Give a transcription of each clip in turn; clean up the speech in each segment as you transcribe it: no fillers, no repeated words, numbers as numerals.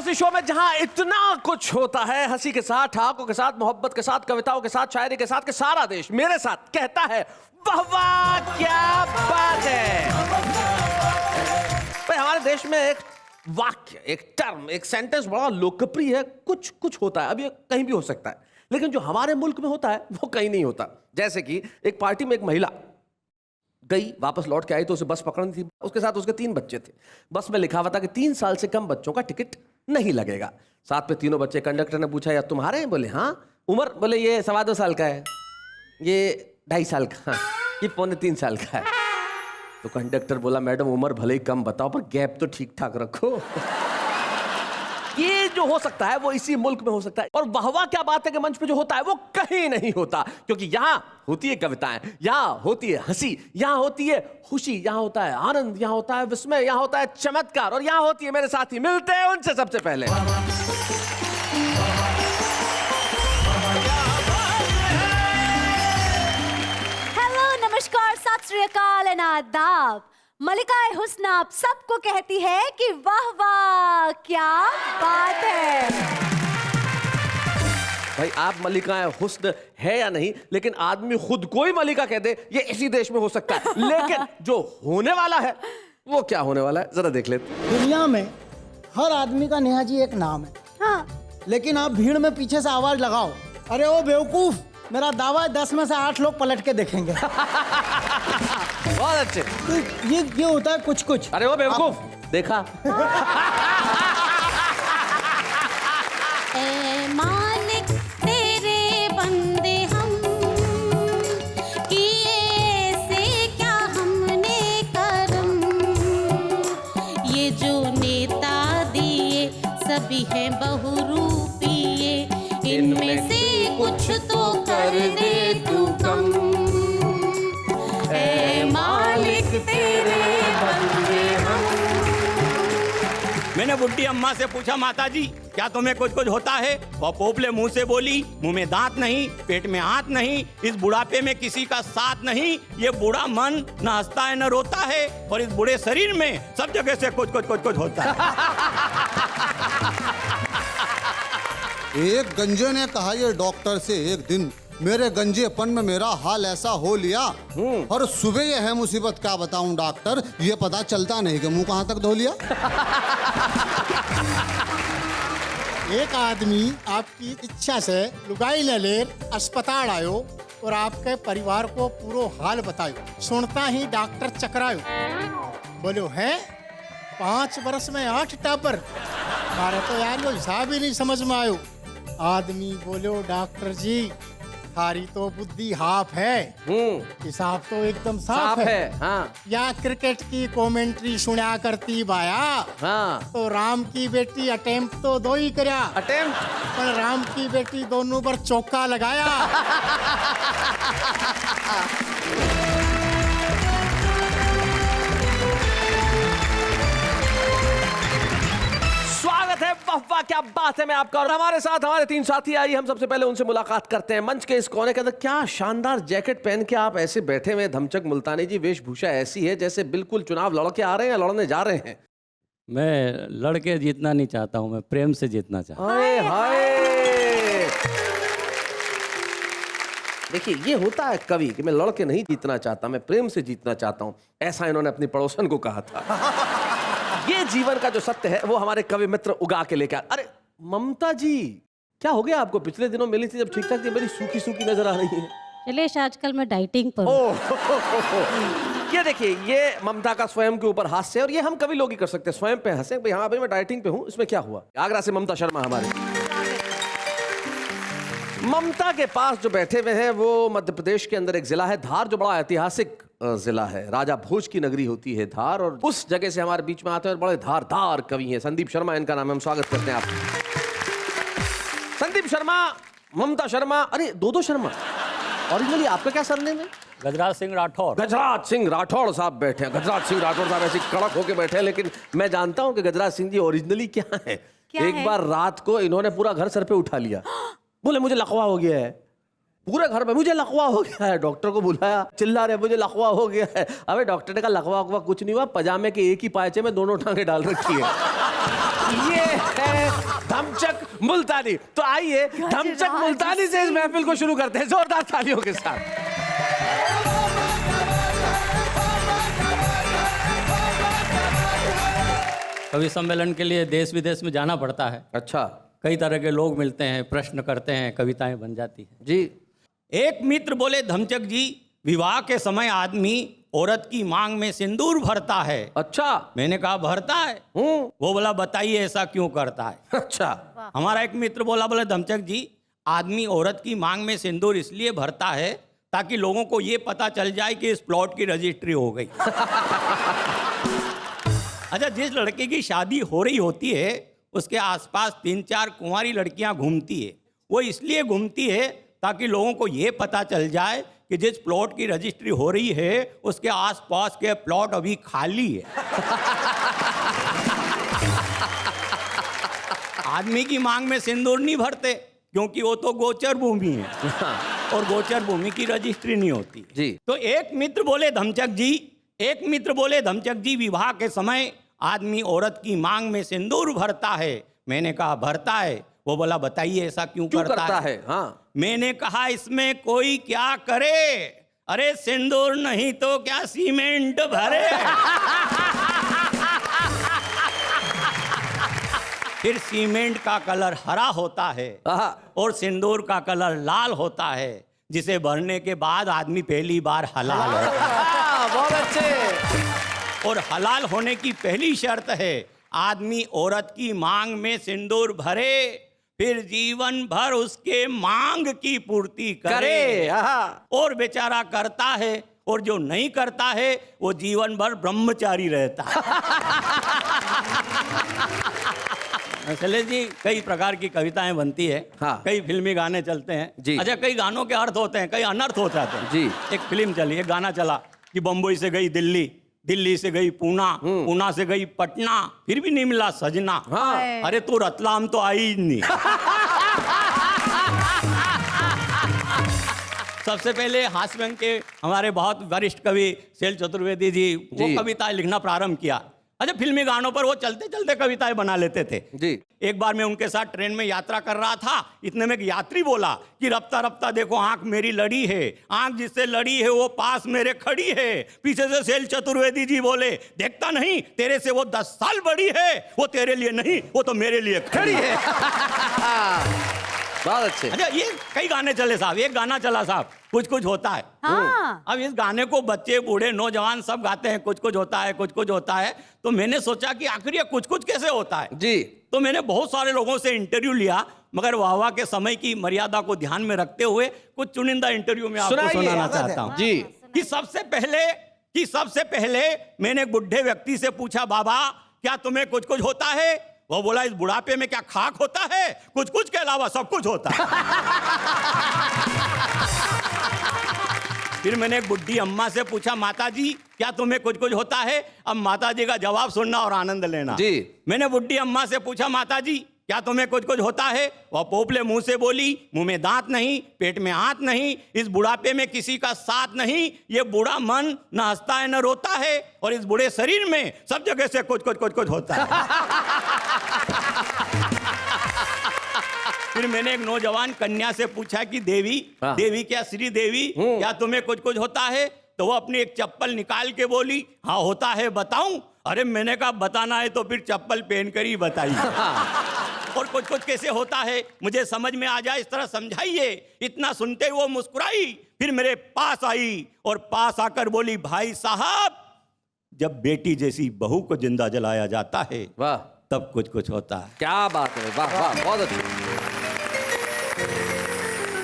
ऐसे शो में जहां इतना कुछ होता है, हंसी के साथ, ठहाकों के साथ, मोहब्बत के साथ, कविताओं के साथ, शायरी के साथ, कि सारा देश मेरे साथ कहता है वाह वाह क्या बात है। भाई हमारे देश में एक वाक्य, एक टर्म, एक सेंटेंस बड़ा लोकप्रिय है, कुछ कुछ होता है। अब ये कहीं भी हो सकता है, लेकिन जो हमारे मुल्क में होता है वो कहीं नहीं होता। जैसे कि एक पार्टी में एक महिला गई, वापस लौट के आई तो उसे बस पकड़नी थी। उसके साथ उसके 3 बच्चे थे। बस में लिखा हुआ था कि 3 साल से कम बच्चों का टिकट नहीं लगेगा। साथ में तीनों बच्चे। कंडक्टर ने पूछा यार तुम्हारे हैं? बोले हाँ। उम्र? बोले ये 2.25 साल का है, ये 2.5 साल का, ये 2.75 साल का है। तो कंडक्टर बोला मैडम उम्र भले ही कम बताओ पर गैप तो ठीक ठाक रखो। ये जो हो सकता है वो इसी मुल्क में हो सकता है। और वाह क्या बात है कि मंच पे जो होता है वो कहीं नहीं होता, क्योंकि यहां होती है कविताएं, यहां होती है हंसी, यहां होती है खुशी, यहां होता है आनंद, यहां होता है विस्मय, यहां होता है चमत्कार, और यहां होती है मेरे साथी। मिलते हैं उनसे सबसे पहले। हेलो, नमस्कार, सत श्री अकाल एंड आदाब। मलिकाए हुस्न आप सबको कहती है कि वाह वाह क्या बात है। भाई आप मलिकाए हुस्न है या नहीं, लेकिन आदमी खुद कोई मलिका कह दे ये इसी देश में हो सकता है। लेकिन जो होने वाला है वो क्या होने वाला है जरा देख लेते। दुनिया में हर आदमी का नेहा जी एक नाम है। हाँ। लेकिन आप भीड़ में पीछे से आवाज लगाओ, अरे ओ बेवकूफ, मेरा दावा है 10 में से 8 लोग पलट के देखेंगे। बहुत अच्छे। तो ये होता है कुछ कुछ। अरे वो बेवकूफ देखा। ऐ मालिक तेरे बंदे हम, किए से क्या हमने करम, ये जो नेता दिए सभी हैं बहुरूपिये, इनमें से कुछ तो कर दे तू कम। ऐ मालिक तेरे बंदे हम। मैंने बुड्ढी अम्मा से पूछा माता जी क्या तुम्हें कुछ कुछ होता है? वह पोपले मुंह से बोली मुंह में दांत नहीं, पेट में हाथ नहीं, इस बुढ़ापे में किसी का साथ नहीं, ये बूढ़ा मन न हंसता है न रोता है, और इस बूढ़े शरीर में सब जगह से कुछ कुछ कुछ कुछ होता है। एक गंजे ने कहा ये डॉक्टर से एक दिन, मेरे गंजेपन में मेरा हाल ऐसा हो लिया, और सुबह ये है मुसीबत क्या बताऊं डॉक्टर, ये पता चलता नहीं कि मुंह कहां तक धो लिया। एक आदमी आपकी इच्छा से लुगाई ले ले अस्पताल आयो और आपके परिवार को पूरा हाल बतायो। सुनता ही डॉक्टर चकरायो, बोलो है 5 वर्ष में 8 टापर, मारे तो यार लो हिसाब ही नहीं समझ में आयो। आदमी बोलो डॉक्टर जी थारी तो बुद्धि हाफ है, हिसाब तो एकदम साफ है। हाँ। या क्रिकेट की कमेंट्री सुना करती बाया, हाँ। तो राम की बेटी अटेम्प्ट तो 2 ही करया, अटेम्प्ट पर राम की बेटी दोनों पर चौका लगाया। स्वागत है वाह वाह क्या बात है मैं आपका, और हमारे साथ हमारे 3 साथी। आइए हम सबसे पहले उनसे मुलाकात करते हैं। मंच के इस कोने के अंदर क्या शानदार जैकेट पहन के आप ऐसे बैठे हुए, धमचक मुल्तानी जी, वेशभूषा ऐसी है जैसे बिल्कुल चुनाव लड़ के आ रहे हैं या लड़ने जा रहे हैं। मैं लड़के जीतना नहीं चाहता हूँ, मैं प्रेम से जीतना चाहता हूँ। हाय हाय। देखिए ये होता है कवि कि मैं लड़के नहीं जीतना चाहता, मैं प्रेम से जीतना चाहता हूँ, ऐसा इन्होंने अपनी पड़ोसन को कहा था। ये जीवन का जो सत्य है वो हमारे कवि मित्र उगा के लेकर। अरे ममता जी क्या हो गया आपको? पिछले दिनों मिली थी जब ठीक ठाक थी, बड़ी सूखी सूखी नजर आ रही है। चलेश आजकल मैं डाइटिंग पर हूँ। ये देखिए ये ममता का स्वयं के ऊपर हास्य है, और ये हम कभी लोग ही कर सकते हैं, स्वयं पे हंसे भाई हाँ भाई मैं डाइटिंग पे हूँ, इसमें क्या हुआ। आगरा से ममता शर्मा हमारे। ममता के पास जो बैठे हुए हैं वो मध्य प्रदेश के अंदर एक जिला है धार, जो बड़ा ऐतिहासिक जिला है। राजा भोज की नगरी होती है धार, और उस जगह से हमारे बीच में आते हैं बड़े धारदार कवि हैं। संदीप शर्मा इनका नाम है, हम स्वागत करते हैं आप। संदीप शर्मा, ममता शर्मा, अरे दो शर्मा। ओरिजिनली आपका क्या सरनेम है? गजराज सिंह राठौर। गजराज सिंह राठौर साहब बैठे हैं। गजराज सिंह राठौर साहब ऐसे कड़क होके बैठे हैं, लेकिन मैं जानता हूं कि गजराज सिंह जी ओरिजिनली क्या है। एक बार रात को इन्होंने पूरा घर सर पे उठा लिया। बोले मुझे लकवा हो गया है, पूरे घर में मुझे लकवा हो गया है। डॉक्टर को बुलाया, चिल्ला रहे मुझे लकवा हो गया है। अबे डॉक्टर ने कहा लकवा कुछ नहीं हुआ, पजामे के एक ही पायचे में दोनों टांगे डाल रखी है। ये है धमचक मुल्तानी। तो आइए धमचक मुल्तानी से इस महफिल को शुरू करते हैं जोरदार तालियों के साथ। कवि सम्मेलन के लिए देश विदेश में जाना पड़ता है। अच्छा कई तरह के लोग मिलते हैं, प्रश्न करते हैं, कविताएं बन जाती हैं। जी। एक मित्र बोले, धमचक जी, विवाह के समय आदमी औरत की मांग में सिंदूर भरता है। अच्छा। मैंने कहा भरता है? वो बोला बताइए ऐसा क्यों करता है। अच्छा। हमारा एक मित्र बोले, धमचक जी, आदमी औरत की मांग में सिंदूर इसलिए भरता है ताकि लोगों को ये पता चल जाए कि इस प्लॉट की रजिस्ट्री हो गई। अच्छा, जिस लड़के की शादी हो रही होती है उसके आसपास 3-4 कुंवारी लड़कियां घूमती है। वो इसलिए घूमती है ताकि लोगों को ये पता चल जाए कि जिस प्लॉट की रजिस्ट्री हो रही है उसके आसपास के प्लॉट अभी खाली है। आदमी की मांग में सिंदूर नहीं भरते क्योंकि वो तो गोचर भूमि है और गोचर भूमि की रजिस्ट्री नहीं होती जी। तो एक मित्र बोले, धमचक जी, विवाह के समय आदमी औरत की मांग में सिंदूर भरता है। मैंने कहा भरता है? वो बोला बताइए ऐसा क्यों करता है। हाँ। मैंने कहा इसमें कोई क्या करे, अरे सिंदूर नहीं तो क्या सीमेंट भरे। फिर सीमेंट का कलर हरा होता है और सिंदूर का कलर लाल होता है, जिसे भरने के बाद आदमी पहली बार हलाल होता है। बहुत अच्छे। और हलाल होने की पहली शर्त है आदमी औरत की मांग में सिंदूर भरे, फिर जीवन भर उसके मांग की पूर्ति करे। और बेचारा करता है, और जो नहीं करता है वो जीवन भर ब्रह्मचारी रहता है। चले जी, कई प्रकार की कविताएं बनती है। हाँ। कई फिल्मी गाने चलते हैं जी। अच्छा, कई गानों के अर्थ होते हैं, कई अनर्थ हो जाते हैं जी। एक फिल्म चली, एक गाना चला कि बम्बई से गई दिल्ली, दिल्ली से गई पूना, पूना से गई पटना, फिर भी नहीं मिला सजना। हाँ। अरे तू रतलाम तो आई ही नहीं। सबसे पहले हास्य व्यंग के हमारे बहुत वरिष्ठ कवि शैल चतुर्वेदी जी वो जी। कविताएं लिखना प्रारंभ किया। अच्छा, फिल्मी गानों पर वो चलते चलते कविताएं बना लेते थे जी। एक बार मैं उनके साथ ट्रेन में यात्रा कर रहा था, इतने में एक यात्री बोला कि रफ्ता रफ्ता देखो आंख मेरी लड़ी है, आंख जिससे लड़ी है वो पास मेरे खड़ी है। पीछे से शैल चतुर्वेदी जी बोले, देखता नहीं तेरे से वो 10 साल बड़ी है, वो तेरे लिए नहीं वो तो मेरे लिए खड़ी है। बहुत अच्छे। अच्छा, ये कई गाने चले साहब, एक गाना चला साहब, कुछ कुछ होता है। हाँ। अब इस गाने को बच्चे बूढ़े नौजवान सब गाते हैं, कुछ कुछ होता है, कुछ कुछ होता है। तो मैंने सोचा कि आखिर ये कुछ कुछ कैसे होता है जी। तो मैंने बहुत सारे लोगों से इंटरव्यू लिया, मगर वाह के समय की मर्यादा को ध्यान में रखते हुए कुछ चुनिंदा इंटरव्यू में आपको सुनाना चाहता हूँ जी। कि सबसे पहले मैंने एक बुढ़े व्यक्ति से पूछा, बाबा क्या तुम्हें कुछ कुछ होता है? वो बोला, इस बुढ़ापे में क्या खाक होता है? कुछ कुछ के अलावा सब कुछ होता है। फिर मैंने एक बुढ़ी अम्मा से पूछा, माता जी क्या तुम्हें कुछ कुछ होता है? अब माता जी का जवाब सुनना और आनंद लेना जी। मैंने बुढ़ी अम्मा से पूछा, माता जी क्या तुम्हें कुछ कुछ होता है? वह पोपले मुंह से बोली, मुंह में दांत नहीं, पेट में हाथ नहीं, इस बुढ़ापे में किसी का साथ नहीं, ये बूढ़ा मन न हंसता है न रोता है, और इस बूढ़े शरीर में सब जगह से कुछ कुछ कुछ कुछ होता है। फिर मैंने एक नौजवान कन्या से पूछा कि देवी क्या श्री देवी क्या तुम्हें कुछ कुछ होता है? तो वो अपनी एक चप्पल निकाल के बोली, हाँ होता है, बताऊं? अरे मैंने कहा बताना है तो फिर चप्पल पहन कर ही बताइए। और कुछ कुछ कैसे होता है मुझे समझ में आ जाए इस तरह समझाइए। इतना सुनते ही वो मुस्कुराई, फिर मेरे पास आई और पास आकर बोली, भाई साहब जब बेटी जैसी बहू को जिंदा जलाया जाता है वाह, तब कुछ कुछ होता है। क्या बात है, वाह वाह, बहुत अच्छी।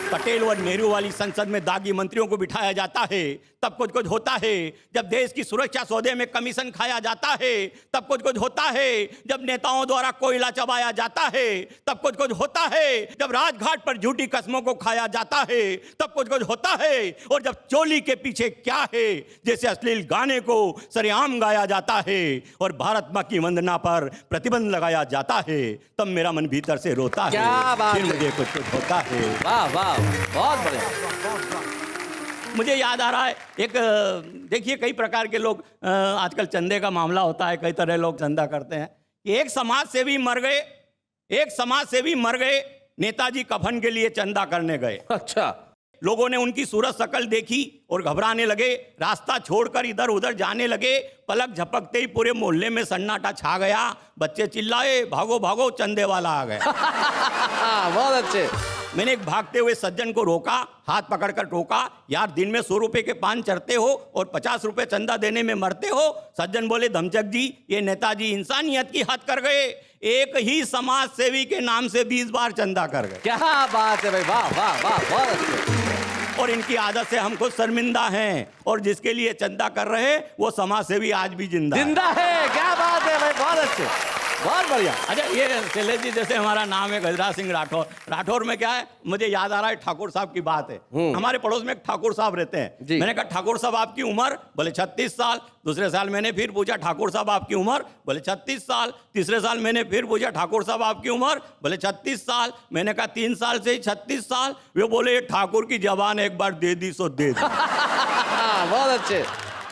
पटेल और नेहरू वाली संसद में दागी मंत्रियों को बिठाया जाता है तब कुछ कुछ होता है। जब देश की सुरक्षा सौदे में कमीशन खाया जाता है तब कुछ कुछ होता है। जब नेताओं द्वारा कोयला चबाया जाता है तब कुछ कुछ होता है। जब राजघाट पर झूठी कस्मों को खाया जाता है तब कुछ कुछ होता है। और जब चोली के पीछे क्या है जैसे अश्लील गाने को सरेआम गाया जाता है और भारत मां की वंदना पर प्रतिबंध लगाया जाता है तब मेरा मन भीतर से रोता है। क्या बात फिर है। मुझे कुछ कुछ होता है। वाह वाह, बहुत बढ़िया। मुझे याद आ रहा है एक, देखिए कई प्रकार के लोग आजकल चंदे का मामला होता है, कई तरह लोग चंदा करते हैं। कि एक समाज सेवी मर गए नेताजी कफन के लिए चंदा करने गए। अच्छा। लोगों ने उनकी सूरत शकल देखी और घबराने लगे, रास्ता छोड़कर इधर उधर जाने लगे। पलक झपकते ही पूरे मोहल्ले में सन्नाटा छा गया। बच्चे चिल्लाए, भागो भागो चंदे वाला आ गया। बहुत अच्छे। मैंने एक भागते हुए सज्जन को रोका, हाथ पकड़कर टोका, यार दिन में 100 रुपए के पान चढ़ते हो और 50 रुपए चंदा देने में मरते हो। सज्जन बोले, धमचक जी ये नेताजी इंसानियत की हद कर गए, एक ही समाज सेवी के नाम से 20 बार चंदा कर गए। क्या बात है भाई, वाह वाह वाह, बहुत अच्छे। और इनकी आदत से हम खुद शर्मिंदा हैं, और जिसके लिए चंदा कर रहे हैं वो समाज सेवी आज भी जिंदा है। क्या बात है भाई, बहुत अच्छे, बहुत बढ़िया। अच्छा, ये शैलेश जी जैसे हमारा नाम है गजराज सिंह राठौर। राठौर में क्या है, मुझे याद आ रहा है ठाकुर साहब की बात है। हमारे पड़ोस में एक ठाकुर साहब रहते हैं। मैंने कहा ठाकुर साहब आपकी उम्र? बोले 36 साल। दूसरे साल मैंने फिर पूछा ठाकुर साहब आपकी उम्र? बोले 36 साल। तीसरे साल मैंने फिर पूछा ठाकुर साहब आपकी उम्र? बोले 36 साल। मैंने कहा 3 साल से ही 36 साल। वे बोले ये ठाकुर की जबान एक बार दे दी सो दे दी। बहुत अच्छे।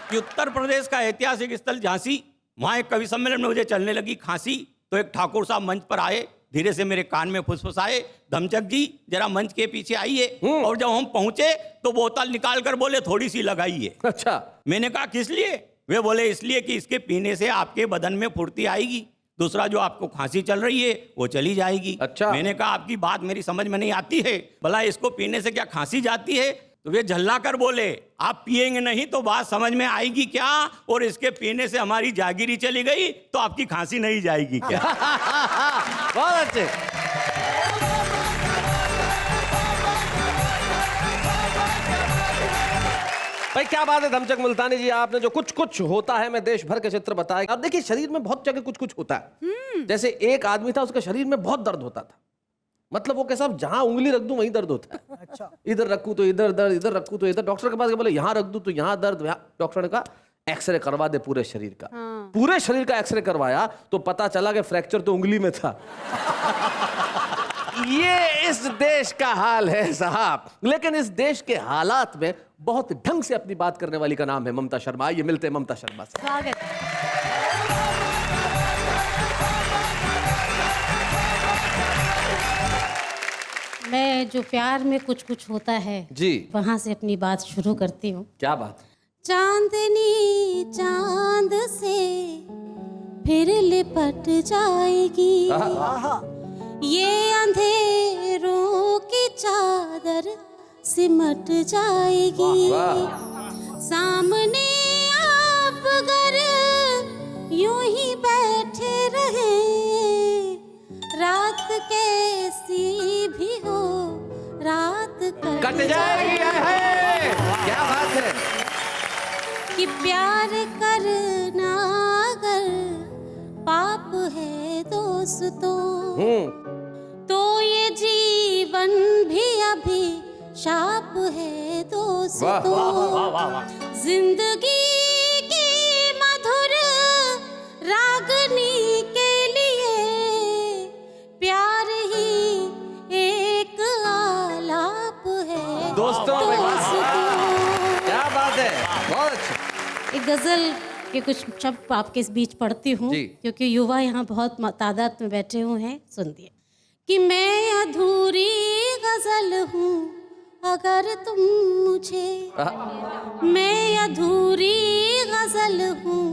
कि उत्तर प्रदेश का ऐतिहासिक स्थल झांसी, वहां एक कवि सम्मेलन में मुझे चलने लगी खांसी, तो एक ठाकुर साहब मंच पर आए, धीरे से मेरे कान में फुसफुसाए, धमचक जी जरा मंच के पीछे आइए। और जब हम पहुंचे तो बोतल निकाल कर बोले, थोड़ी सी लगाइए। अच्छा। मैंने कहा किस लिए? वे बोले इसलिए कि इसके पीने से आपके बदन में फुर्ती आएगी, दूसरा जो आपको खांसी चल रही है वो चली जाएगी। अच्छा। मैंने कहा आपकी बात मेरी समझ में नहीं आती है, भला इसको पीने से क्या खांसी जाती है? तो वे झल्ला कर बोले, आप पिएंगे नहीं तो बात समझ में आएगी क्या? और इसके पीने से हमारी जागीरी चली गई तो आपकी खांसी नहीं जाएगी क्या? बहुत अच्छे। भाई क्या बात है धमचक मुल्तानी जी, आपने जो कुछ कुछ होता है मैं देश भर के चित्र बताए। अब देखिए शरीर में बहुत जगह कुछ कुछ होता है। जैसे एक आदमी था, उसके शरीर में बहुत दर्द होता था, मतलब वो कैसा, जहां उंगली रख दूं वहीं दर्द होता है। अच्छा। इधर रखूं तो इधर दर्द, इधर रखूं तो इधर। डॉक्टर के पास गए, बोले यहां रख दूं तो यहां दर्द। डॉक्टर ने कहा एक्सरे करवा दे पूरे शरीर का। पूरे शरीर का एक्सरे करवाया तो पता चला कि फ्रैक्चर तो उंगली में था। ये इस देश का हाल है साहब। लेकिन इस देश के हालात में बहुत ढंग से अपनी बात करने वाली का नाम है ममता शर्मा। ये मिलते हैं ममता शर्मा से। स्वागत। मैं जो प्यार में कुछ कुछ होता है जी, वहां से अपनी बात शुरू करती हूँ। क्या बात। चांदनी चांद से फिर लिपट जाएगी, ये अंधेरों की चादर सिमट जाएगी। सामने आप अगर यूं ही बैठे रहे, रात कैसी भी हो रात कट जाएगी। है क्या बात है कि प्यार करना अगर पाप है दोस्तों, तो ये जीवन भी अभी शाप है दोस्तों। जिंदगी की मधुर रागनी के लिए प्यार ही एक आलाप है दोस्तों। क्या बात है, बहुत अच्छा। एक गजल के कुछ शब्द आपके इस बीच पढ़ती हूँ, क्योंकि युवा यहाँ बहुत तादाद में बैठे हुए हैं। सुनिए कि मैं अधूरी गजल हूँ अगर तुम मुझे, मैं अधूरी गजल हूँ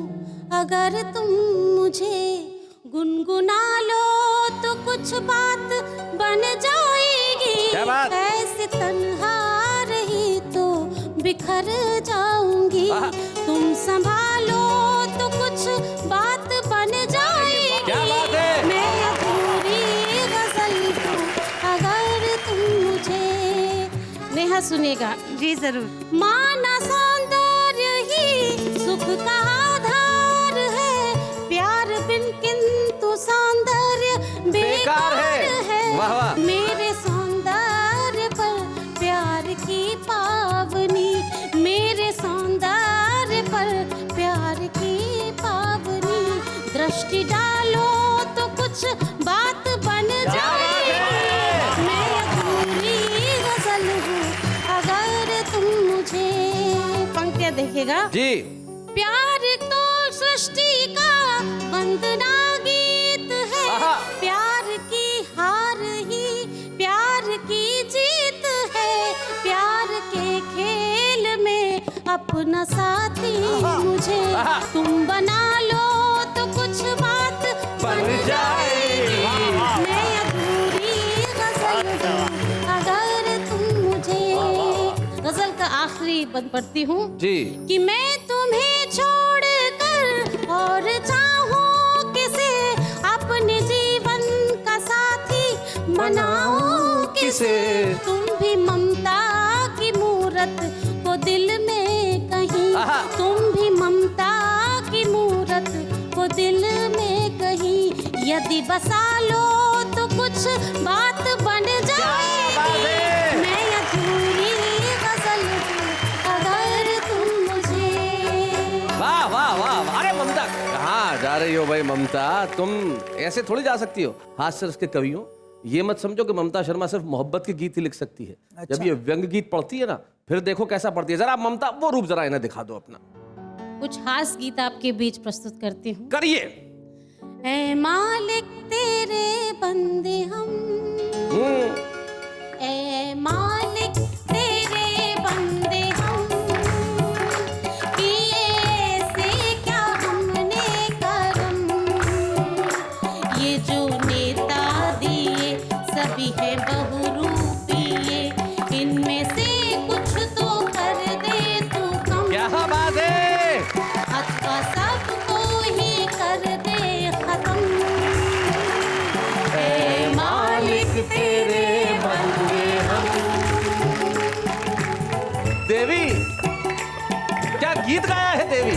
अगर तुम मुझे गुनगुना लो तो कुछ बात बन जाएगी। ऐसे तन्हा रही तो बिखर जाऊंगी, तुम संभालो तो कुछ बात बन जाएगी। क्या बात है? मैं अधूरी गजल हूँ अगर तुम मुझे। नेहा सुनेगा जी जरूर। माना सौंदर्य ही सुख का आधार है, प्यार बिन किंतु सौंदर्य बेकार है। वाह वाह। मेरे सौंदर्य पर प्यार की पावनी, मेरे सौंदर्य पर प्यार की पावनी, दृष्टि डालो तो कुछ बात बन जाएगी। मैं अधूरी गजल हूँ अगर तुम मुझे। पंक्तियाँ देखिएगा जी। प्यार तो सृष्टि का वंदना गीत अपना साथी मुझे तुम बना लो तो कुछ बात बन जाएगी। मैं अधूरी गजल हूँ अगर तुम मुझे। गजल का आखिरी बंद पढ़ती हूँ जी। कि मैं तुम्हें छोड़कर और चाहूं किसे अपने जीवन का साथी बनाऊं किसे। तुम भी ममता की मूरत को दिल में कहीं, तुम भी ममता की मूरत को दिल में कहीं यदि बसा लो तो कुछ बात बन जाएगी। मैं अधूरी गजल हूँ अगर तुम मुझे। वाह वाह वाह। अरे ममता कहाँ जा रही हो भाई ममता, तुम ऐसे थोड़ी जा सकती हो। हास्य रस के कवियों, ये मत समझो कि ममता शर्मा सिर्फ मोहब्बत के गीत ही लिख सकती है। अच्छा। जब ये व्यंग गीत पढ़ती है ना, फिर देखो कैसा पढ़ती है। जरा ममता वो रूप जरा इन्हें दिखा दो अपना। कुछ हास्य गीत आपके बीच प्रस्तुत करती हूँ। करिए। ऐ मालिक तेरे बंदे हम, ऐ मालिक तेरे बंदे हम, किए ऐसे क्या हमने करम। ये जो नेता दिए सभी है बहुरूपिये, इनमें से कुछ तो कर दे तू कम। क्या बात है। अथवा सबको ही कर दे खत्म। ऐ मालिक तेरे बंदे हम। देवी, क्या गीत गाया है देवी।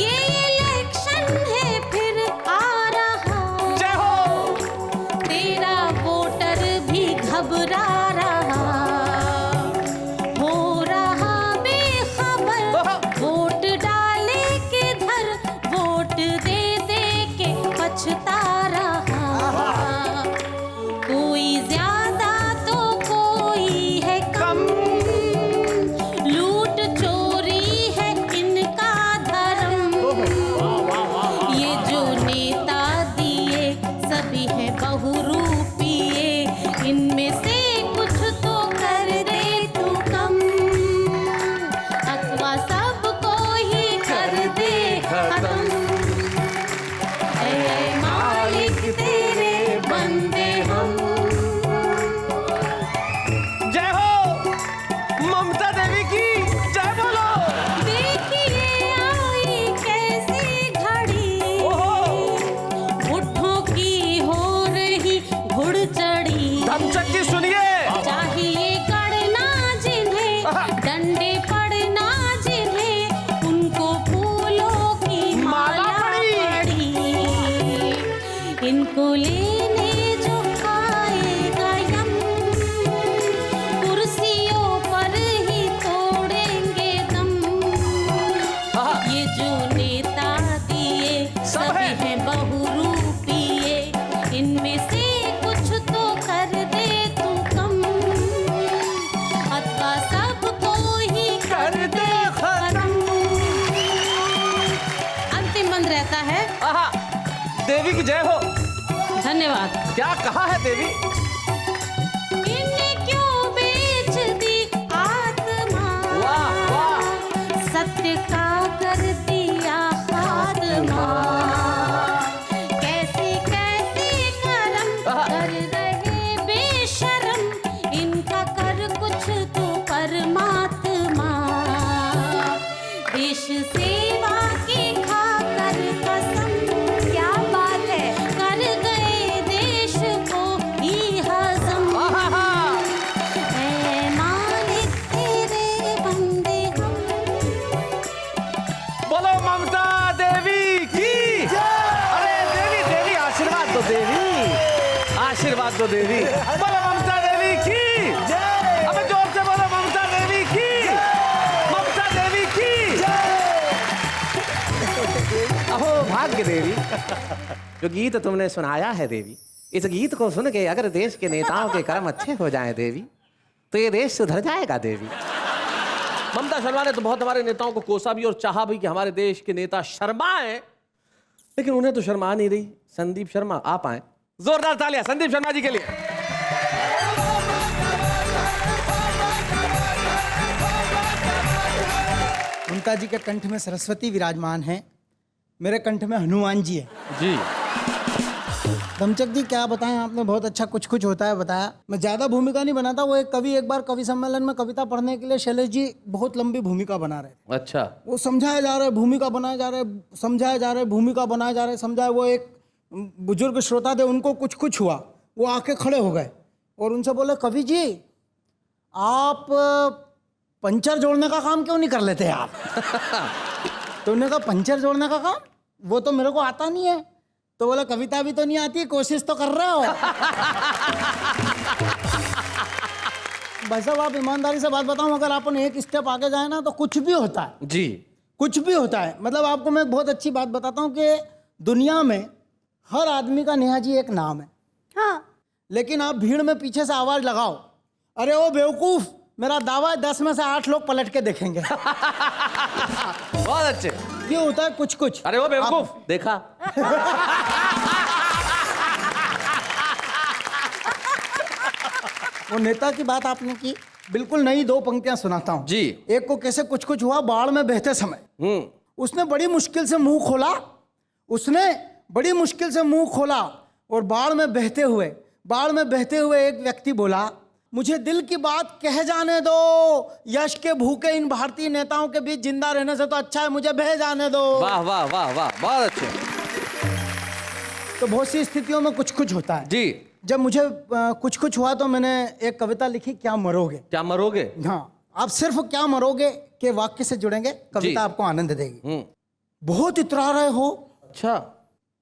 ये इलेक्शन है फिर आ रहा, जय हो। तेरा वोटर भी घबरा रहा, हो रहा बेखबर वोट डाले किधर, वोट दे दे के पछता रहा। कोई ज्यादा तो कोई है कम, लूट चोरी है इनका धर्म। ये जो नेता दिए सभी है बहुरूपिये, इनमें से कुछ तो कर दे तू कम, अथवा सबको ही कर दे खत्म। ऐ मालिक तेरे बंदे हम। जय हो ममता देवी की जय बोलो। देखिए आई कैसी घड़ी, होठों की हो रही घुड़ चढ़ी। धमचक की सुनिए। चाहिए गड़ना जिन्हें, डंडे पड़ना जिन्हें, उनको फूलों की माला पड़ी। इनको लेने जो आएगा यम, कुर्सियों पर ही तोड़ेंगे दम। ये जो नेता दिए सभी हैं बहुरूपिये, इनमें से कुछ तो कर दे तू कम, अथवा सबको ही कर दे खत्म। अंतिम बंद रहता है। आहा, देवी की जय हो। धन्यवाद। क्या कहा है देवी। इन्हें क्यों बेच दी आत्मा, वाह वाह। सत्य का कर दिया खात्मा। कैसे कैसे कर्म कर रहे बेशरम, इनका कर कुछ तो परमात्मा। देश सेवा की खाकर कसम, क्या बात है, कर गए देश को ही हजम। ऐ मालिक तेरे बंदे हम। बोलो ममता देवी की। अरे देवी देवी आशीर्वाद दो देवी, आशीर्वाद दो देवी। बोलो ममता देवी की। अबे जोर से बोलो ममता देवी की, ममता देवी की। अहो भाग्य देवी, जो गीत तुमने सुनाया है देवी, इस गीत को सुन के अगर देश के नेताओं के कर्म अच्छे हो जाएं देवी, तो ये देश सुधर जाएगा देवी। ममता शर्मा ने तो बहुत हमारे नेताओं को कोसा भी और चाहा भी कि हमारे देश के नेता शर्माएं, लेकिन उन्हें तो शर्मा नहीं रही। संदीप शर्मा आप आए, जोरदार तालियां संदीप शर्मा जी के लिए। कविता जी के कंठ में सरस्वती विराजमान है, मेरे कंठ में हनुमान जी है। जी धमचक जी क्या बताएं, आपने बहुत अच्छा कुछ कुछ होता है बताया। मैं ज़्यादा भूमिका नहीं बनाता। वो एक कवि एक बार कवि सम्मेलन में कविता पढ़ने के लिए शैलेश जी बहुत लंबी भूमिका बना रहे थे। अच्छा। वो समझाया जा रहा है, भूमिका बनाया जा रहा है, समझाया जा रहा है, भूमिका बनाया जा रहा है, समझाया। वो एक बुजुर्ग श्रोता थे, उनको कुछ कुछ हुआ, वो आके खड़े हो गए और उनसे बोले, कवि जी आप पंचर जोड़ने का काम क्यों नहीं कर लेते आप? तो उन्होंने कहा पंचर जोड़ने का काम वो तो मेरे को आता नहीं है। तो बोला कविता भी तो नहीं आती, कोशिश तो कर रहे हो। भाई साहब आप ईमानदारी से बात बताऊं, अगर अपन एक स्टेप आगे जाए ना तो कुछ भी होता है जी, कुछ भी होता है। मतलब आपको मैं एक बहुत अच्छी बात बताता हूँ कि दुनिया में हर आदमी का नेहा जी एक नाम है। हाँ, लेकिन आप भीड़ में पीछे से आवाज लगाओ, अरे ओ बेवकूफ, मेरा दावा है 10 में से 8 लोग पलट के देखेंगे। बहुत अच्छे। ये होता है कुछ कुछ। अरे वो बेवकूफ देखा। वो नेता की बात आपने की, बिल्कुल नई 2 पंक्तियां सुनाता हूँ जी। एक को कैसे कुछ कुछ हुआ। बाढ़ में बहते समय उसने बड़ी मुश्किल से मुंह खोला, उसने बड़ी मुश्किल से मुंह खोला और बाढ़ में बहते हुए एक व्यक्ति बोला, मुझे दिल की बात कह जाने दो, यश के भूखे इन भारतीय नेताओं के बीच जिंदा रहने से तो अच्छा है मुझे बह जाने दो। वाह वाह वाह वाह, बहुत अच्छे। तो बहुत सी स्थितियों में कुछ कुछ होता है जी। जब मुझे कुछ कुछ हुआ तो मैंने एक कविता लिखी, क्या मरोगे। क्या मरोगे? हाँ, आप सिर्फ क्या मरोगे के वाक्य से जुड़ेंगे, कविता आपको आनंद देगी। बहुत इतरा रहे हो, अच्छा,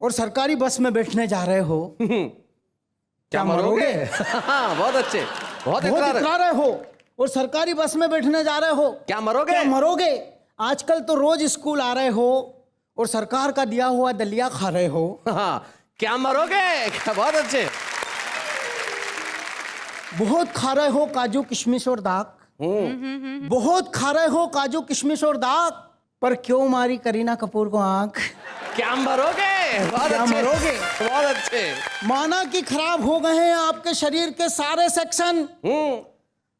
और सरकारी बस में बैठने जा रहे हो, क्या मरोगे? हाँ, बहुत अच्छे, बहुत इतरा रहे हो और सरकारी बस में बैठने जा रहे हो, क्या मरोगे? क्या मरोगे। आजकल तो रोज स्कूल आ रहे हो और सरकार का दिया हुआ दलिया खा रहे हो। हाँ, क्या मरोगे? क्या, बहुत अच्छे। बहुत खा रहे हो काजू किशमिश और दाक, बहुत खा रहे हो काजू किशमिश और दाक, पर क्यों मारी करीना कपूर को आंख। क्या मरोगे? बहुत क्या अच्छे, मरोगे? बहुत अच्छे। माना कि खराब हो गए हैं आपके शरीर के सारे सेक्शन,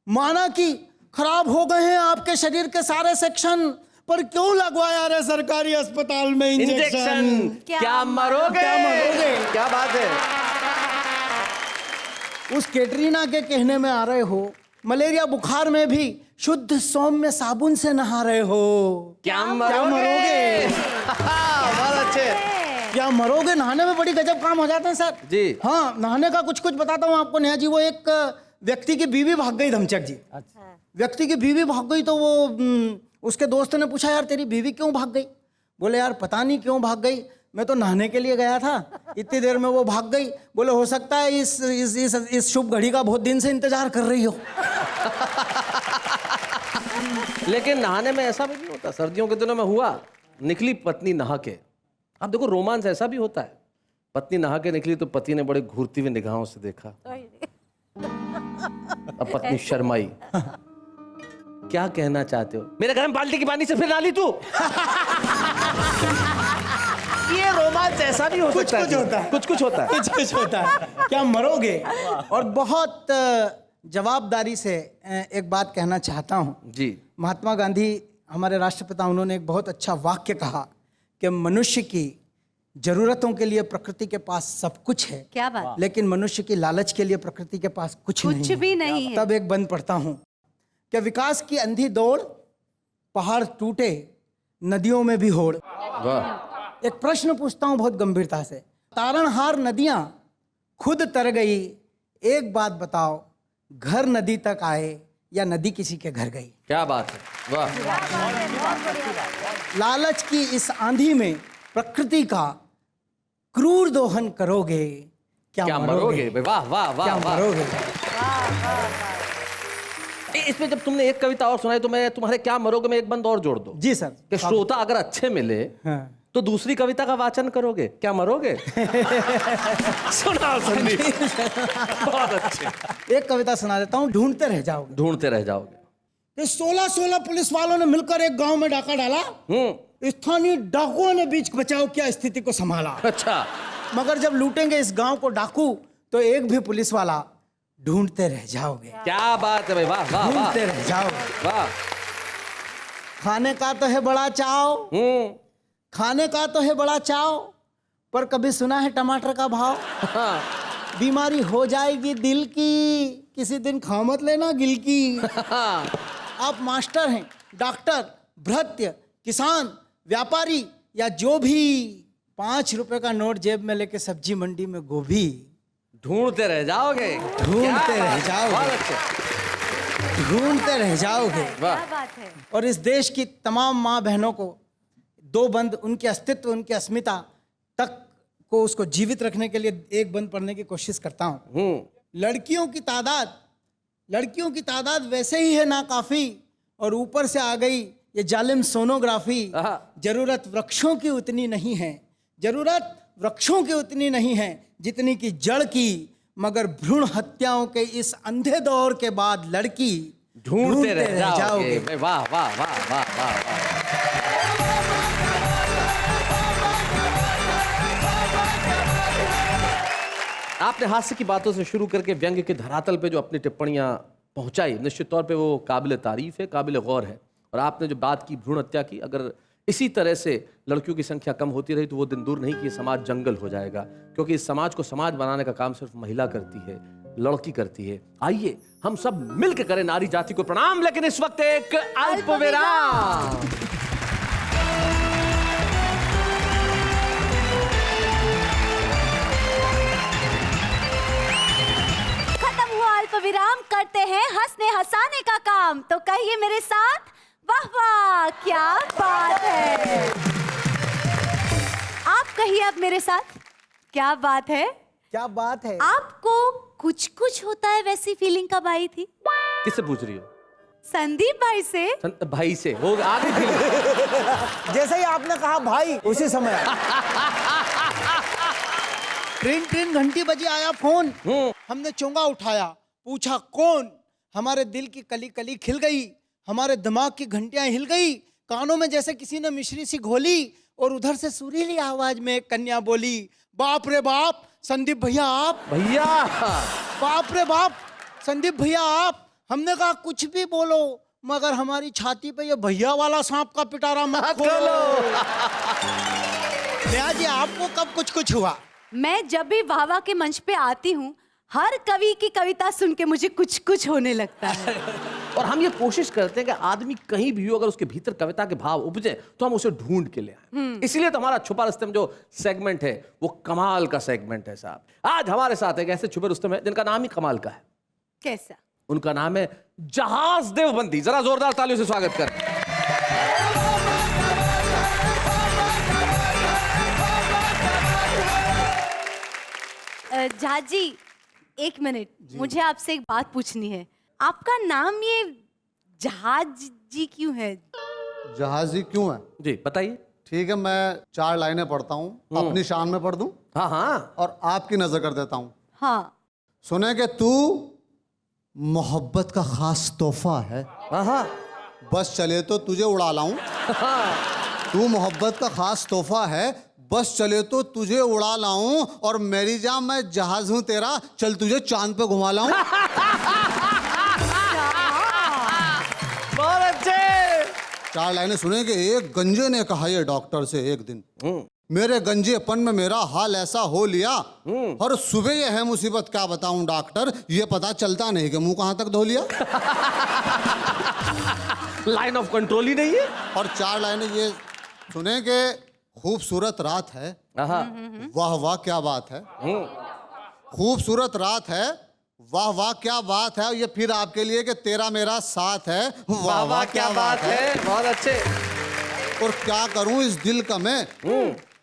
माना कि खराब हो गए हैं आपके शरीर के सारे सेक्शन, पर क्यों लगवाया रे सरकारी अस्पताल में इंजेक्शन। क्या मरोगे? क्या मरोगे? क्या बात है। उस कैटरीना के कहने में आ रहे हो, मलेरिया बुखार में भी शुद्ध सौम्य साबुन से नहा रहे हो। क्या मरोगे? बहुत अच्छे। क्या मरोगे, नहाने में बड़ी गजब काम हो जाते हैं सर जी। हाँ, नहाने का कुछ कुछ बताता हूँ आपको नेहा जी। वो एक व्यक्ति की बीवी भाग गई, धमचक जी। व्यक्ति की बीवी भाग गई तो वो उसके दोस्त ने पूछा, यार तेरी बीवी क्यों भाग गई? बोले यार पता नहीं क्यों भाग गई, मैं तो नहाने के लिए गया था, इतनी देर में वो भाग गई। बोले हो सकता है इस शुभ घड़ी का बहुत दिन से इंतजार कर रही हो। लेकिन नहाने में ऐसा भी नहीं होता। सर्दियों के दिनों में हुआ, निकली पत्नी नहा के। आप देखो रोमांस ऐसा भी होता है, पत्नी नहा के निकली तो पति ने बड़े घूरती हुई निगाहों से देखा। अब पत्नी शर्माई, क्या कहना चाहते हो? मेरे घर में बाल्टी की पानी से फिर नाली तू। ये रोमांस ऐसा भी हो सकता है। कुछ होता है, कुछ कुछ होता है, कुछ कुछ होता है। क्या मरोगे। और बहुत जवाबदारी से एक बात कहना चाहता हूँ जी। महात्मा गांधी हमारे राष्ट्रपिता, उन्होंने एक बहुत अच्छा वाक्य कहा कि मनुष्य की जरूरतों के लिए प्रकृति के पास सब कुछ है, क्या बात। लेकिन मनुष्य की लालच के लिए प्रकृति के पास कुछ भी नहीं है। तब एक बंद पढ़ता हूँ कि विकास की अंधी दौड़, पहाड़ टूटे, नदियों में भी होड़। वाह। एक प्रश्न पूछता हूँ बहुत गंभीरता से, तारणहार नदियां खुद तर गई, एक बात बताओ, घर नदी तक आए या नदी किसी के घर गई। क्या बात है, वाह। लालच की इस आंधी में प्रकृति का क्रूर दोहन करोगे, क्या मरोगे। वाह वाह वाह, क्या वाह। मरोगे। इसमें जब तुमने एक कविता और सुनाई तो मैं तुम्हारे क्या मरोगे में एक बंद और जोड़ दो जी सर। कि श्रोता अगर अच्छे मिले हाँ। तो दूसरी कविता का वाचन करोगे, क्या मरोगे। सुनाओ संदीप। बहुत अच्छे। एक कविता सुना देता हूँ, ढूंढते रह जाओगे। ढूंढते रह जाओगे। कि 16 पुलिस वालों ने मिलकर एक गांव में डाका डाला, स्थानीय डाकुओं ने बीच बचाव किया, स्थिति को संभाला। अच्छा। मगर जब लूटेंगे इस गांव को डाकू तो एक भी पुलिस वाला ढूंढते रह जाओगे। क्या बात है भाई, वाह वाह वाह, ढूंढते रह जाओगे। वाह। खाने का तो है बड़ा चाव, खाने का तो है बड़ा चाव, पर कभी सुना है टमाटर का भाव? बीमारी हो जाएगी दिल की, किसी दिन खा मत लेना गिल की। आप मास्टर हैं, डॉक्टर, भृत्य, किसान, व्यापारी या जो भी, 5 रुपए का नोट जेब में लेके सब्जी मंडी में गोभी ढूंढते रह जाओगे, ढूंढते रह जाओगे, बहुत अच्छे, ढूंढते रह जाओगे। क्या बात है। और इस देश की तमाम माँ बहनों को 2 बंद, उनके अस्तित्व, उनकी अस्मिता तक को उसको जीवित रखने के लिए 1 बंद पढ़ने की कोशिश करता हूँ। लड़कियों की तादाद वैसे ही है नाकाफी, और ऊपर से आ गई ये जालिम सोनोग्राफी। जरूरत वृक्षों की उतनी नहीं है, जरूरत वृक्षों की उतनी नहीं है जितनी की जड़ की, मगर भ्रूण हत्याओं के इस अंधे दौर के बाद लड़की ढूंढते रह जाओगे। वाह वाह वाह वाह वाह वाह। आपने हास्य की बातों से शुरू करके व्यंग्य के धरातल पे जो अपनी टिप्पणियां पहुंचाई, निश्चित तौर पे वो काबिल तारीफ है, काबिल गौर है। और आपने जो बात की भ्रूण हत्या की, अगर इसी तरह से लड़कियों की संख्या कम होती रही तो वो दिन दूर नहीं कि ये समाज जंगल हो जाएगा, क्योंकि इस समाज को समाज बनाने का काम सिर्फ महिला करती है, लड़की करती है। आइए हम सब मिलकर करें नारी जाति को प्रणाम, लेकिन इस वक्त एक अल्प विराम। खत्म हुआ अल्प विराम, करते हैं हंसने हंसाने का काम। तो कहिए मेरे साथ, वाह वाह क्या बात है। आप कहिए अब मेरे साथ, क्या बात है। क्या बात है। आपको कुछ कुछ होता है वैसी फीलिंग कब आई थी? किससे पूछ रही हो? संदीप भाई से। भाई से हो आगे फीलिंग। जैसे ही आपने कहा भाई, उसी समय ट्रिन घंटी बजी, आया फोन। हमने चोंगा उठाया, पूछा कौन। हमारे दिल की कली कली खिल गई, हमारे दिमाग की घंटियां हिल गई, कानों में जैसे किसी ने मिश्री सी घोली, और उधर से सुरीली आवाज में एक कन्या बोली, बाप रे बाप संदीप भैया आप। भैया, बाप रे बाप संदीप भैया आप। हमने कहा कुछ भी बोलो, मगर हमारी छाती पे ये भैया वाला सांप का पिटारा मत खोलो। नेहा जी, आपको कब कुछ कुछ हुआ? मैं जब भी वाहवा के मंच पे आती हूँ, हर कवि की कविता सुन के मुझे कुछ कुछ होने लगता है। और हम ये कोशिश करते हैं कि आदमी कहीं भी हो, अगर उसके भीतर कविता के भाव उपजे तो हम उसे ढूंढ के ले आए। इसलिए तो हमारा छुपा रुस्तम जो सेगमेंट है वो कमाल का सेगमेंट है साहब। आज हमारे साथ एक ऐसे छुपे रुस्तम है जिनका नाम ही कमाल का है। कैसा? उनका नाम है जहाज देवबंदी। जरा जोरदार तालियों से स्वागत करें। जहाज जी, 1 मिनट, मुझे आपसे एक बात पूछनी है। आपका नाम ये जहाज जी क्यों है? जहाजी क्यों है? जी बताइए। ठीक है, मैं 4 लाइनें पढ़ता हूँ, अपनी शान में पढ़ दूं, हाँ हाँ, और आपकी नजर कर देता हूँ। हाँ। सुने कि तू मोहब्बत का खास तोहफा है, हाँ, बस चले तो तुझे उड़ा लाऊं। तू मोहब्बत का खास तोहफा है, बस चले तो तुझे उड़ा लाऊं, और मेरी जान मैं जहाज हूं तेरा, चल तुझे चांद पे घुमा लाऊं। बहुत अच्छे। 4 लाइनें सुने कि एक गंजे ने कहा ये डॉक्टर से एक दिन, मेरे गंजेपन में मेरा हाल ऐसा हो लिया, हर सुबह ये है मुसीबत क्या बताऊं डॉक्टर, ये पता चलता नहीं कि मुंह कहां तक धो लिया। लाइन ऑफ कंट्रोल ही नहीं है। और 4 लाइनें ये सुने कि खूबसूरत रात है, वाह वाह क्या बात है। खूबसूरत रात है, वाह वाह क्या बात है। ये फिर आपके लिए कि तेरा मेरा साथ है, वाह वाह क्या बात है। बहुत अच्छे। और क्या करूं इस दिल का मैं,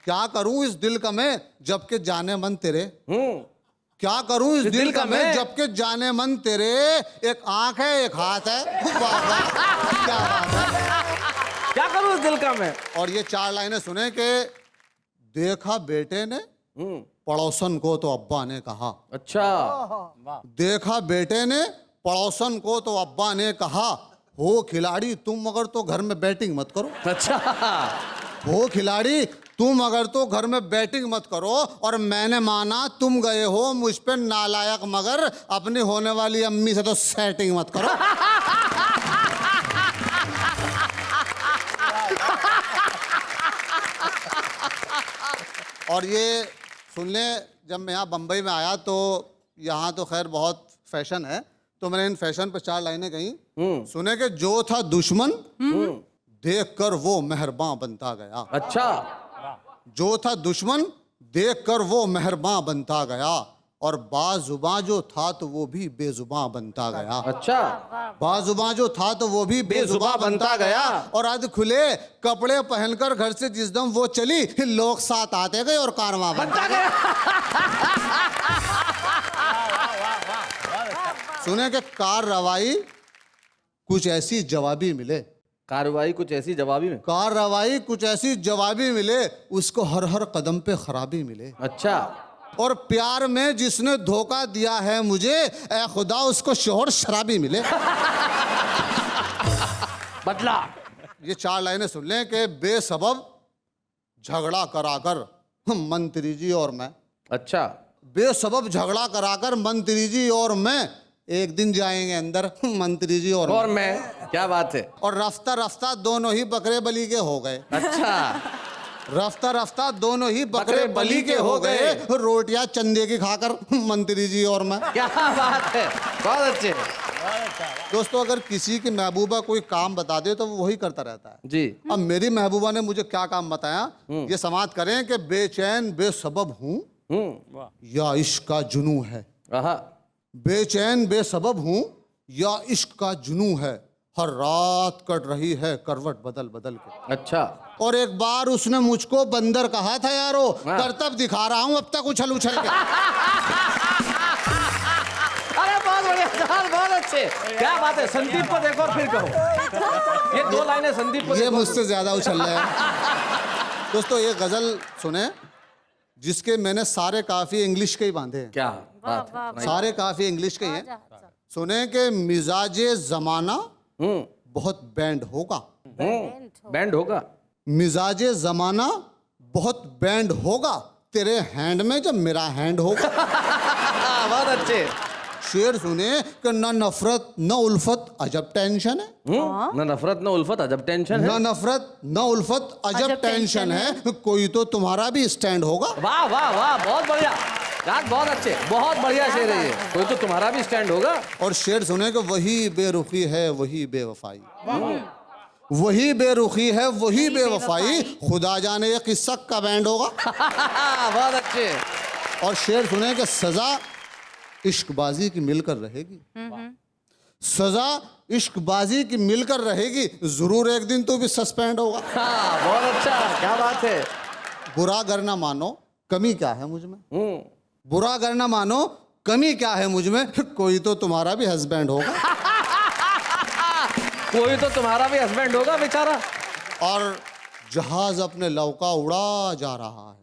क्या करूं इस दिल का मैं, जबकि जाने मन तेरे। क्या करूं इस दिल का मैं, जबकि जाने मन तेरे। एक आंख है, एक हाथ है, वाह वाह क्या बात है। क्या करूं इस दिल का मैं। और ये 4 लाइनें सुने कि देखा बेटे ने पड़ोसन को तो अब्बा ने कहा। अच्छा। देखा बेटे ने पड़ोसन को तो अब्बा ने कहा, हो खिलाड़ी तुम मगर तो घर में बैटिंग मत करो। अच्छा। हो खिलाड़ी तुम अगर तो घर में बैटिंग मत करो, और मैंने माना तुम गए हो मुझ पे नालायक, मगर अपनी होने वाली अम्मी से तो सेटिंग मत करो। और ये सुन ले, जब मैं यहाँ बम्बई में आया तो यहाँ तो खैर बहुत फैशन है, तो मैंने इन फैशन पे 4 लाइनें कही। सुने कि जो था दुश्मन देखकर वो मेहरबान बनता गया। अच्छा, जो था दुश्मन देखकर वो मेहरबान बनता गया, और बाजुबां जो था तो वो भी बेजुबां बनता गया। अच्छा, बाजुबां जो था तो वो भी बेजुबां बनता गया, और आज खुले कपड़े पहनकर घर से जिस दम वो चली, लोग साथ आते गए और कारवां बनता गया। सुने कि कार्रवाई कुछ ऐसी जवाबी मिले, कार्रवाई कुछ ऐसी जवाबी में। कार्रवाई कुछ ऐसी जवाबी मिले, उसको हर हर कदम पे खराबी मिले। अच्छा, और प्यार में जिसने धोखा दिया है मुझे, ऐ खुदा उसको शोहर शराबी मिले। बदला। ये 4 लाइनें सुन लें कि बेसबब झगड़ा कराकर मंत्री जी और मैं, अच्छा, बेसबब झगड़ा कराकर मंत्री जी और मैं एक दिन जाएंगे अंदर, मंत्री जी और मैं। क्या बात है। और रफ्ता रफ्ता दोनों ही बकरे बली के हो गए। अच्छा, रफ्ता रफ्ता दोनों ही बकरे बली के हो गए, रोटियां चंदे की खाकर मंत्री जी और मैं। क्या बात है, बहुत अच्छे। दोस्तों, अगर किसी की महबूबा कोई काम बता दे तो वो वही करता रहता है जी। अब मेरी महबूबा ने मुझे क्या काम बताया, ये समाप्त करें कि बेचैन बेसबब हूँ या इश्क का जुनू है। बेचैन बेसबब हूँ या इश्क का जुनू है, हर रात कट रही है करवट बदल बदल के। अच्छा, और एक बार उसने मुझको बंदर कहा था यारो, करतब दिखा रहा हूं अब तक उछल उछल के। अरे बहुत बढ़िया, बहुत अच्छे। क्या बात है। संदीप को देखो और फिर कहो। ये 2 लाइनें संदीप को। ये मुझसे ज्यादा उछल रहे हैं। दोस्तों, ये गजल सुने जिसके मैंने सारे काफी इंग्लिश के ही बांधे हैं। क्या बात है। सारे काफी इंग्लिश के ही हैं। सुने कि मिजाजे जमाना बहुत बैंड होगा। बैंड होगा। मिजाजे जमाना बहुत बैंड होगा, तेरे हैंड में जब मेरा हैंड होगा। बहुत अच्छे। शेर सुने कि न नफरत न उल्फत अजब टेंशन है। न नफरत न उल्फत अजब टेंशन है। न नफरत न उल्फत अजब टेंशन है, कोई तो तुम्हारा भी स्टैंड होगा। वाह वाह वाह, बहुत बढ़िया यार, बहुत अच्छे, बहुत बढ़िया शेर है ये। कोई तो तुम्हारा भी स्टैंड होगा। और शेर सुने कि वही बेरुखी है वही बेवफाई, वही बेरुखी है वही बेवफाई, खुदा जाने ये किस का बैंड होगा। बहुत अच्छे। और शेर सुने कि सजा इश्कबाजी की मिलकर रहेगी, सजा इश्कबाजी की मिलकर रहेगी, जरूर एक दिन तो भी सस्पेंड होगा। बहुत अच्छा, क्या बात है। बुरा करना मानो कमी क्या है मुझ में, बुरा करना मानो कमी क्या है मुझ में, कोई तो तुम्हारा भी हस्बैंड होगा। कोई तो तुम्हारा भी हस्बैंड होगा बेचारा। और जहाज अपने लौका उड़ा जा रहा है,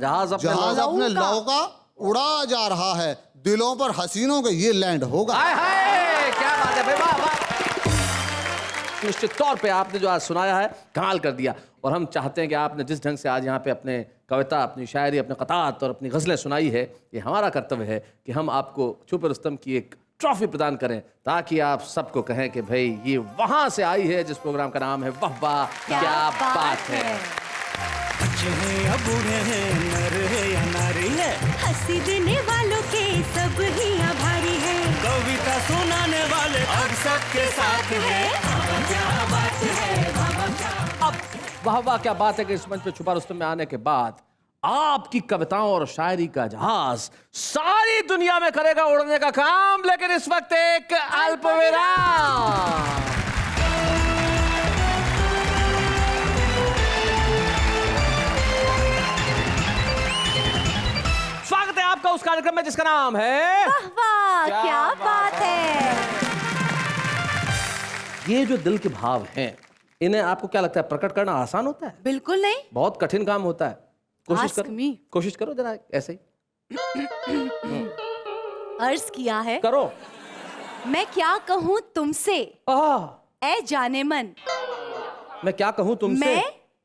जहाज अपने लौका उड़ा जा रहा है, दिलों पर हसीनों के ये लैंड होगा। हाय हाय, क्या बात है भाई, वाह वाह। निश्चित तौर पे आपने जो आज सुनाया है कमाल कर दिया, और हम चाहते हैं कि आपने जिस ढंग से आज यहाँ पे अपने कविता, अपनी शायरी, अपने क़तात और अपनी गज़लें सुनाई है, ये हमारा कर्तव्य है कि हम आपको छुपे रुस्तम की एक ट्रॉफी प्रदान करें, ताकि आप सबको कहें कि भाई ये वहाँ से आई है जिस प्रोग्राम का नाम है वाह वाह क्या बात है। बूढ़े हैं, नर है या नारी है, हंसी देने वालों के सब ही आभारी है, कविता सुनाने वाले अब सबके साथ है। क्या बात है, अब वाह वाह क्या बात है कि इस मंच पे छुपा रुस्तम में आने के बाद आपकी कविताओं और शायरी का जहाज सारी दुनिया में करेगा उड़ने का काम, लेकिन इस वक्त एक अल्पविराम। स्वागत है आपका उस कार्यक्रम में जिसका नाम है वाह वाह क्या बात है। ये जो दिल के भाव हैं, इन्हें आपको क्या लगता है प्रकट करना आसान होता है? बिल्कुल नहीं, बहुत कठिन काम होता है। कोशिश Ask करो, me. कोशिश करो जरा ऐसे ही अर्ज किया है, करो। मैं क्या कहूँ तुमसे ए जाने मन, मैं क्या कहूँ तुमसे, मैं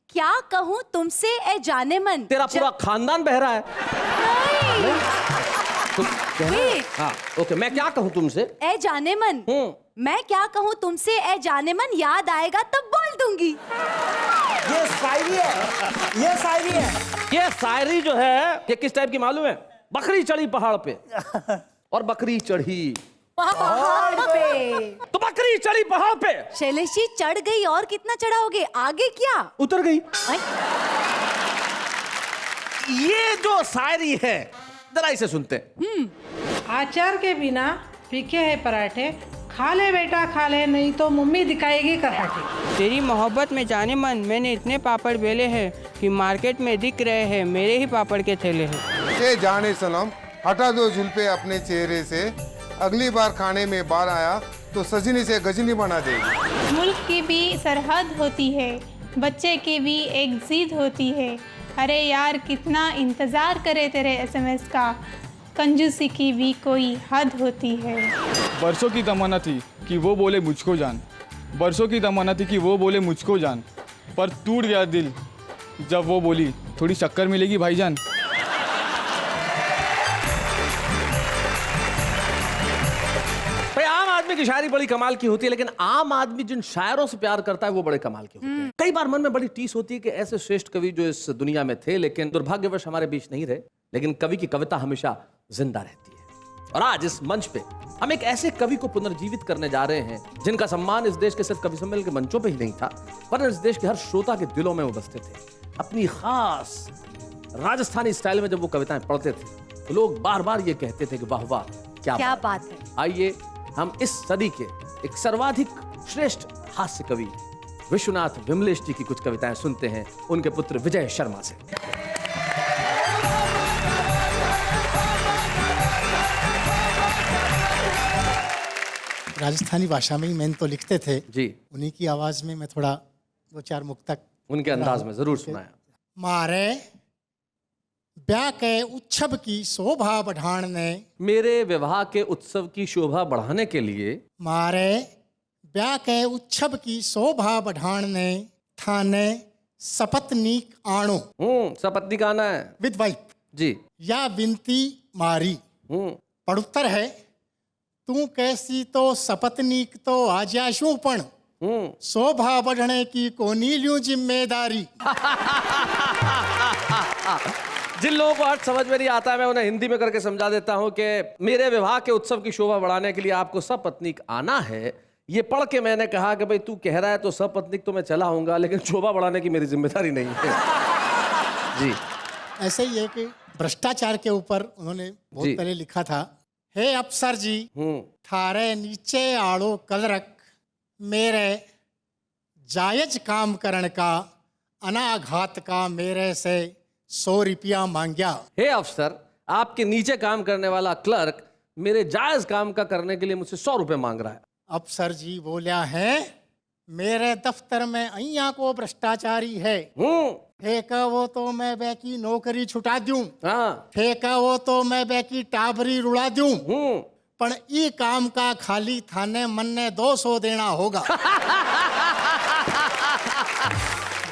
क्या कहूँ तुमसे ए जाने मन। तेरा पूरा खानदान बहरा है। नहीं। Wait. हाँ ओके, मैं क्या कहूँ तुमसे? ए जाने मन, मैं क्या कहूँ तुमसे? ए जाने मन, याद आएगा तब बोल दूंगी। ये शायरी है, ये शायरी है। ये शायरी जो है ये किस टाइप की मालूम है? बकरी चढ़ी पहाड़ पे और बकरी चढ़ी पहाड़ पे। तो बकरी चढ़ी पहाड़ पे, शैलेश जी चढ़ गई और कितना चढ़ाओगे? आगे क्या? उतर गई। आई? ये जो शायरी है जरा इसे सुनते हैं। अचार के बिना फीके है पराठे, खा ले बेटा खा ले, नहीं तो मम्मी दिखाएगी कराटे। तेरी मोहब्बत में जाने मन मैंने इतने पापड़ बेले हैं कि मार्केट में दिख रहे हैं मेरे ही पापड़ के थैले हैं। ए जाने सनम, हटा दो जुल्फे अपने चेहरे से, अगली बार खाने में बार आया तो सजनी से गजनी बना देगी। मुल्क की भी सरहद होती है, बच्चे की भी एक जिद होती है। अरे यार कितना इंतज़ार करे तेरे एसएमएस का, कंजूसी की भी कोई हद होती है। बरसों की तमन्ना थी कि वो बोले मुझको जान, बरसों की तमन्ना थी कि वो बोले मुझको जान, पर टूट गया दिल जब वो बोली थोड़ी शक्कर मिलेगी भाईजान। भाई आम आदमी की शायरी बड़ी कमाल की होती है, लेकिन आम आदमी जिन शायरों से प्यार करता है वो बड़े कमाल के होते हैं। कई बार मन में बड़ी टीस होती है कि ऐसे श्रेष्ठ कवि जो इस दुनिया में थे लेकिन दुर्भाग्यवश हमारे बीच नहीं रहे, लेकिन कवि की कविता हमेशा जिंदा रहती है। और आज इस मंच पे हम एक ऐसे कवि को पुनर्जीवित करने जा रहे हैं जिनका सम्मान इस देश के सिर्फ कवि सम्मेलन के मंचों पे ही नहीं था, वरना इस देश के हर श्रोता के दिलों में वो बसते थे। अपनी खास राजस्थानी स्टाइल में जब वो कविताएं पढ़ते थे तो लोग बार बार ये कहते थे कि वाह वाह क्या बात है। आइए हम इस सदी के एक सर्वाधिक श्रेष्ठ हास्य कवि विश्वनाथ विमलेश जी की कुछ कविताएं सुनते हैं उनके पुत्र विजय शर्मा से। राजस्थानी भाषा में ही मैंने तो लिखते थे जी, उन्हीं की आवाज में मैं थोड़ा दो चार मुक्तक उनके अंदाज में जरूर सुनाया। मारे ब्याह के उत्सव की शोभा बढ़ाने, मेरे विवाह के उत्सव की शोभा बढ़ाने के लिए, मारे ब्याह के उत्सव की शोभा बढ़ाने थाने सपत्नीक आणो। सपत्नी का आना है विद वाइफ जी। या विनती मारी। पड़ुत्तर है तू कैसी तो सपत्नीक तो आजाशू पण, शोभा बढ़ने की कोनी ल्यूं जिम्मेदारी। जिन लोगों को अर्थ समझ में नहीं आता है मैं उन्हें हिंदी में करके समझा देता हूं कि मेरे विवाह के उत्सव की शोभा बढ़ाने के लिए आपको सपत्नीक आना है। ये पढ़ के मैंने कहा कि भाई तू कह रहा है तो सपत्नीक तो मैं चला आऊंगा, लेकिन शोभा बढ़ाने की मेरी जिम्मेदारी नहीं है। जी ऐसे ही है कि भ्रष्टाचार के ऊपर उन्होंने बहुत पहले लिखा था, हे अफसर जी थारे नीचे आड़ो कलरक, मेरे जायज काम करण का अनाघात का मेरे से 100 रुपया मांग्या। हे अफसर, आपके नीचे काम करने वाला क्लर्क मेरे जायज काम का करने के लिए मुझसे 100 रुपए मांग रहा है। अफसर जी बोलिया है मेरे दफ्तर में अइया को भ्रष्टाचारी है, फेंका वो तो मैं बैकी नौकरी छुटा दूं, फेंका वो तो मैं बैकी टाबरी रुड़ा दूं, पर ई काम का खाली थाने मन ने 200 देना होगा।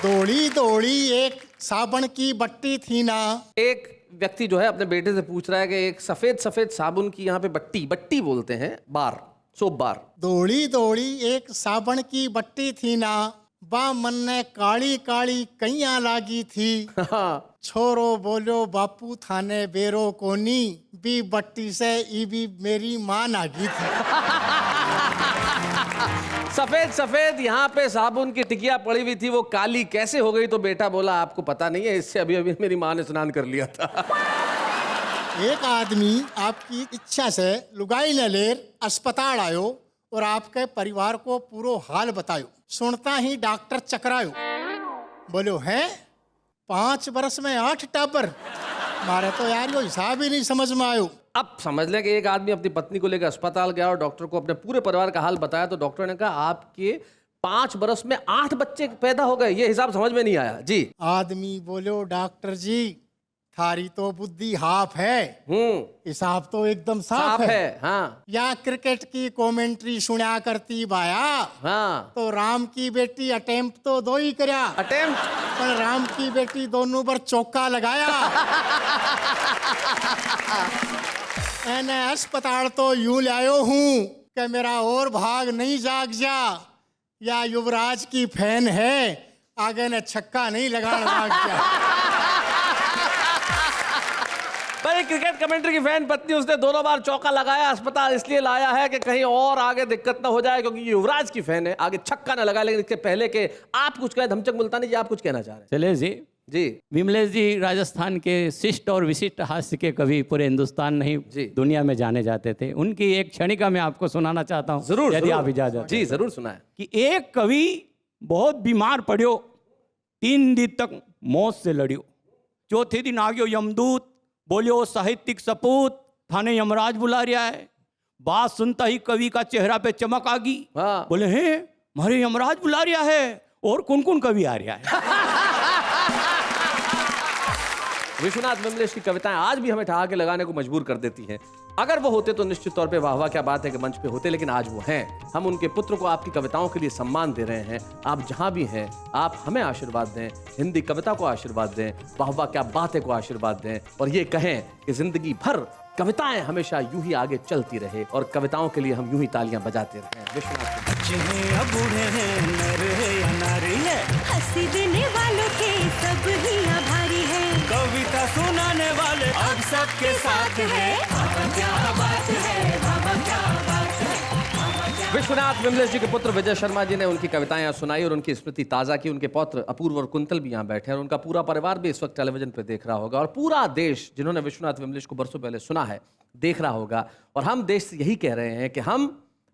दौड़ी दौड़ी एक साबुन की बट्टी थी ना। एक व्यक्ति जो है अपने बेटे से पूछ रहा है कि एक सफेद सफेद साबुन की यहाँ पे बट्टी बोलते हैं, बार, सोप बार। दौड़ी दौड़ी एक साबुन की बट्टी थी ना, बा मन ने काली काली कैया लागी थी। छोरो बोलो बापू थाने बेरो कोनी, बी बट्टी से ई भी मेरी मां नागी थी। सफेद सफेद यहाँ पे साबुन की टिकिया पड़ी हुई थी, वो काली कैसे हो गई? तो बेटा बोला आपको पता नहीं है, इससे अभी अभी मेरी माँ ने स्नान कर लिया था। एक आदमी आपकी इच्छा से लुगाई न लेर अस्पताल आयो और आपके परिवार को पूरो हाल बतायो। सुनता ही डॉक्टर चकरायो, बोलो है 5 बरस में 8 टाबर, मारे तो यार वो हिसाब ही नहीं समझ में आयो। अब समझ लें कि एक आदमी अपनी पत्नी को लेकर अस्पताल गया और डॉक्टर को अपने पूरे परिवार का हाल बताया, तो डॉक्टर ने कहा आपके 5 बरस में 8 बच्चे पैदा हो गए, ये हिसाब समझ में नहीं आया जी। आदमी बोलो डॉक्टर जी थारी तो बुद्धि हाफ है, हिसाब तो एकदम साफ है। हाँ। या क्रिकेट की कमेंट्री सुना करती बाया, हाँ। तो राम की बेटी अटेम्प्ट तो 2 ही करया, अटेम्प्ट, पर राम की बेटी दोनों पर चौका लगाया। एने अस्पताल तो यूं लायो हूँ कि मेरा और भाग नहीं जाग जा, या युवराज की फैन है, आगे ने छक्का नहीं लगा भाग जा। भाई क्रिकेट कमेंट्री की फैन पत्नी, उसने दोनों बार चौका लगाया, अस्पताल इसलिए लाया है कि कहीं और आगे दिक्कत ना हो जाए, क्योंकि युवराज की फैन है, आगे छक्का ना लगाए। लेकिन इसके पहले के आप कुछ कहे, धमचक मुल्तानी जी आप कुछ कहना चाह रहे हैं? चले जी विमलेश जी राजस्थान के शिष्ट और विशिष्ट हास्य के कवि पूरे हिंदुस्तान नहीं दुनिया में जाने जाते थे। उनकी एक क्षणिका मैं आपको सुनाना चाहता हूँ, जरूर यदि आप इजाजत जी जरूर सुनाए। कि एक कवि बहुत बीमार पड़ियो, 3 दिन तक मौत से लड़ियो, चौथे दिन आ गयो यमदूत, बोलियो साहित्यिक सपूत, थाने यमराज बुला रहा है। बात सुनता ही कवि का चेहरा पे चमक आ गई, बोले हैं हमारे यमराज बुला रहा है, और कौन कौन कवि आ रहा है। विश्वनाथ विमलेश की कविताएं आज भी हमें ठहाके लगाने को मजबूर कर देती हैं। अगर वो होते तो निश्चित तौर पे वाह वाह क्या बात है कि मंच पे होते, लेकिन आज वो हैं। हम उनके पुत्र को आपकी कविताओं के लिए सम्मान दे रहे हैं। आप जहां भी हैं, आप हमें आशीर्वाद दें, हिंदी कविता को आशीर्वाद दें, वाह वाह क्या बात है को आशीर्वाद दें, और ये कहें कि जिंदगी भर कविताएं हमेशा यूं ही आगे चलती रहे, और कविताओं के लिए हम यूं ही तालियां बजाते रहे। विश्वनाथ बूढ़े हैं, नर है या नारी है, हंसी देने वालों के सब ही आभारी है, कविता सुनाने वाले अब सबके साथ है। क्या बात है, क्या बात है। विश्वनाथ विमलेश जी के पुत्र विजय शर्मा जी ने उनकी कविताएं सुनाई और उनकी स्मृति ताज़ा की। उनके पौत्र अपूर्व और कुंतल भी यहाँ बैठे हैं, और उनका पूरा परिवार भी इस वक्त टेलीविजन पे देख रहा होगा, और पूरा देश जिन्होंने विश्वनाथ विमलेश को बरसों पहले सुना है देख रहा होगा। और हम देश से यही कह रहे हैं कि हम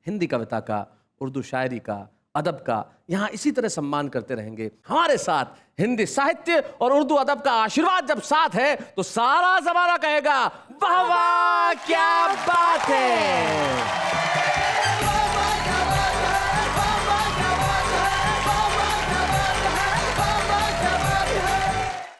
हिंदी कविता का, उर्दू शायरी का, अदब का यहाँ इसी तरह सम्मान करते रहेंगे। हमारे साथ हिंदी साहित्य और उर्दू अदब का आशीर्वाद जब साथ है तो सारा जमाना कहेगा वाह वाह क्या बात है।